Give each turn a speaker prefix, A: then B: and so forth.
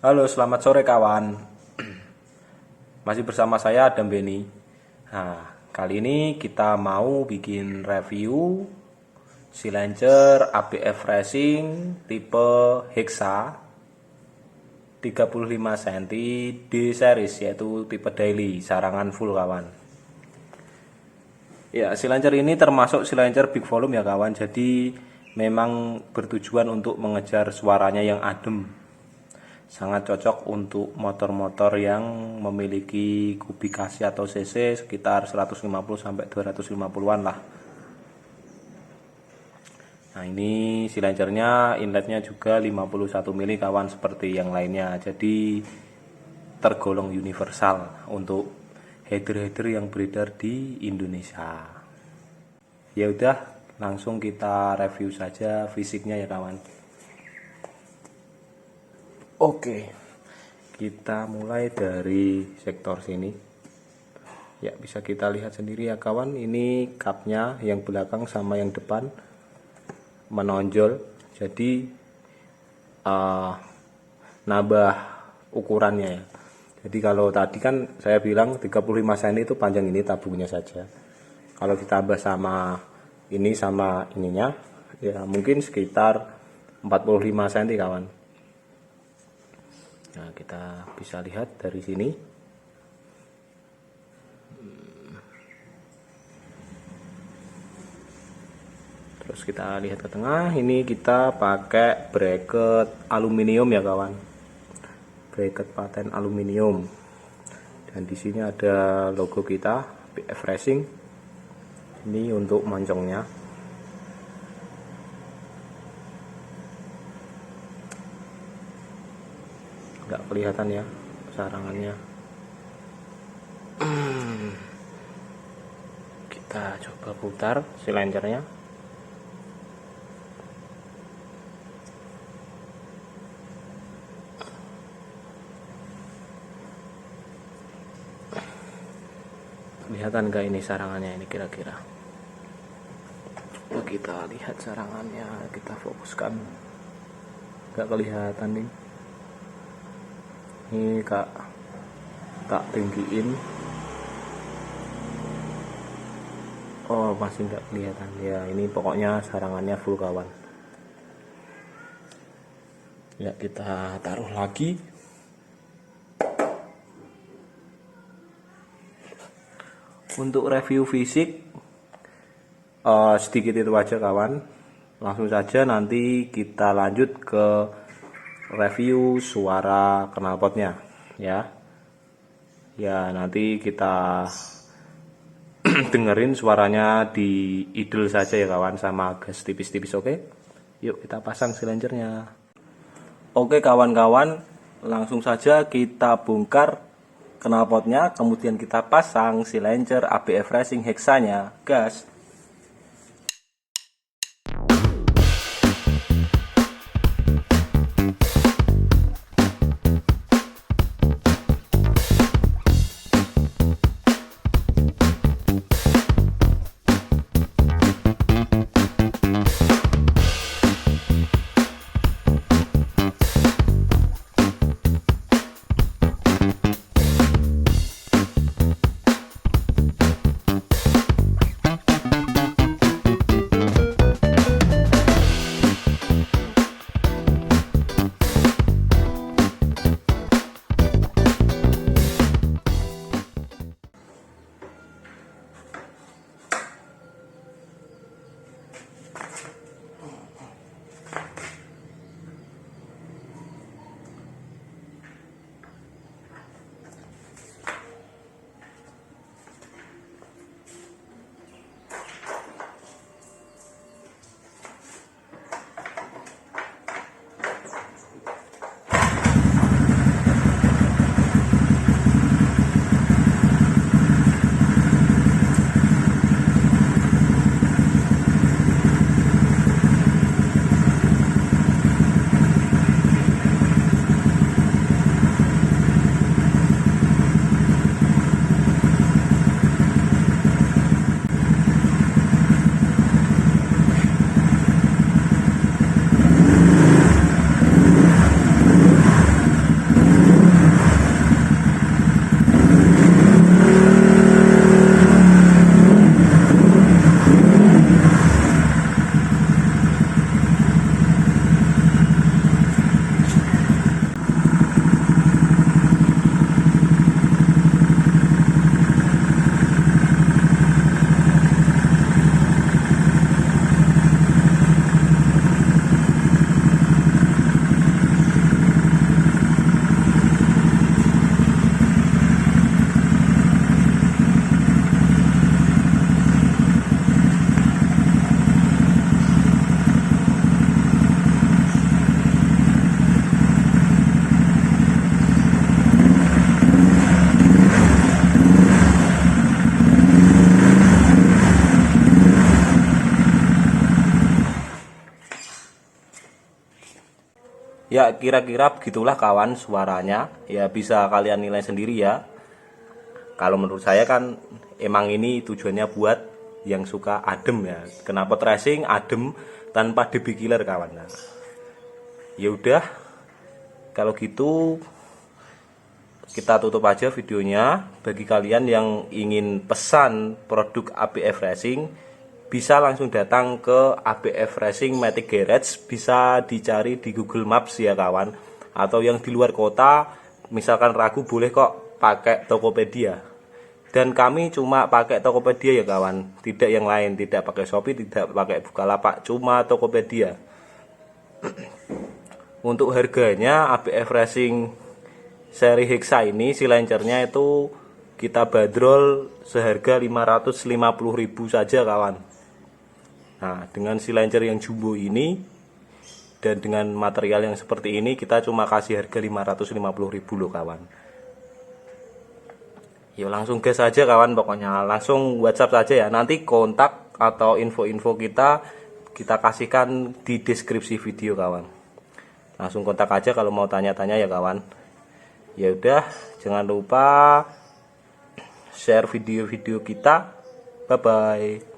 A: Halo, selamat sore kawan. Masih bersama saya Adam Beni. Nah, kali ini kita mau bikin review Silencer ABF Racing tipe Hexa 35 cm D series, yaitu tipe daily, sarangan full kawan. Ya, silencer ini termasuk silencer big volume ya kawan. Jadi memang bertujuan untuk mengejar suaranya yang adem. Sangat cocok untuk motor-motor yang memiliki kubikasi atau cc sekitar 150 sampai 250-an lah. Nah, ini silencernya, inletnya juga 51 mili kawan, seperti yang lainnya. Jadi tergolong universal untuk header-header yang beredar di Indonesia. Ya udah, langsung kita review saja fisiknya ya kawan. Oke, kita mulai dari sektor sini. Ya, bisa kita lihat sendiri ya kawan, ini kapnya yang belakang sama yang depan menonjol. Jadi nambah ukurannya ya. Jadi kalau tadi kan saya bilang 35 cm itu panjang, ini tabungnya saja. Kalau ditambah sama ini sama ininya ya mungkin sekitar 45 cm kawan. Nah, kita bisa lihat dari sini. Terus kita lihat ke tengah, ini kita pakai bracket aluminium ya kawan. Bracket paten aluminium. Dan di sini ada logo kita, ABF Racing. Ini untuk moncongnya. Nggak kelihatan ya sarangannya. Kita coba putar silencernya. Kelihatan nggak ini sarangannya ini kira-kira? Coba kita lihat sarangannya, kita fokuskan. Nggak kelihatan nih. Ini tak tinggiin. Oh, masih nggak kelihatan ya. Ini pokoknya sarangannya full kawan. Ya, kita taruh lagi. Untuk review fisik sedikit itu aja kawan. Langsung saja nanti kita lanjut ke review suara knalpotnya ya. Ya, nanti kita dengerin suaranya di idle saja ya kawan, sama gas tipis-tipis. Oke, yuk kita pasang silencernya. Oke kawan-kawan, langsung saja kita bongkar knalpotnya, kemudian kita pasang silencer ABF Racing Hexanya. Gas. Ya kira-kira begitulah kawan suaranya. Ya bisa kalian nilai sendiri ya. Kalau menurut saya kan emang ini tujuannya buat yang suka adem ya. Kenapa tracing adem tanpa DB killer kawan. Nah, ya udah, kalau gitu kita tutup aja videonya. Bagi kalian yang ingin pesan produk ABF Racing, bisa langsung datang ke ABF Racing Matic Garage, bisa dicari di Google Maps ya kawan. Atau yang di luar kota, misalkan ragu boleh kok pakai Tokopedia. Dan kami cuma pakai Tokopedia ya kawan, tidak yang lain, tidak pakai Shopee, tidak pakai Bukalapak, cuma Tokopedia. Untuk harganya ABF Racing seri Hexa ini silencernya itu kita bandrol seharga 550.000 saja kawan. Nah, dengan silencer yang jumbo ini dan dengan material yang seperti ini kita cuma kasih harga 550.000 loh kawan. Yuk langsung gas aja kawan, pokoknya langsung WhatsApp saja ya. Nanti kontak atau info-info kita kasihkan di deskripsi video kawan. Langsung kontak aja kalau mau tanya-tanya ya kawan. Ya udah, jangan lupa share video-video kita. Bye bye.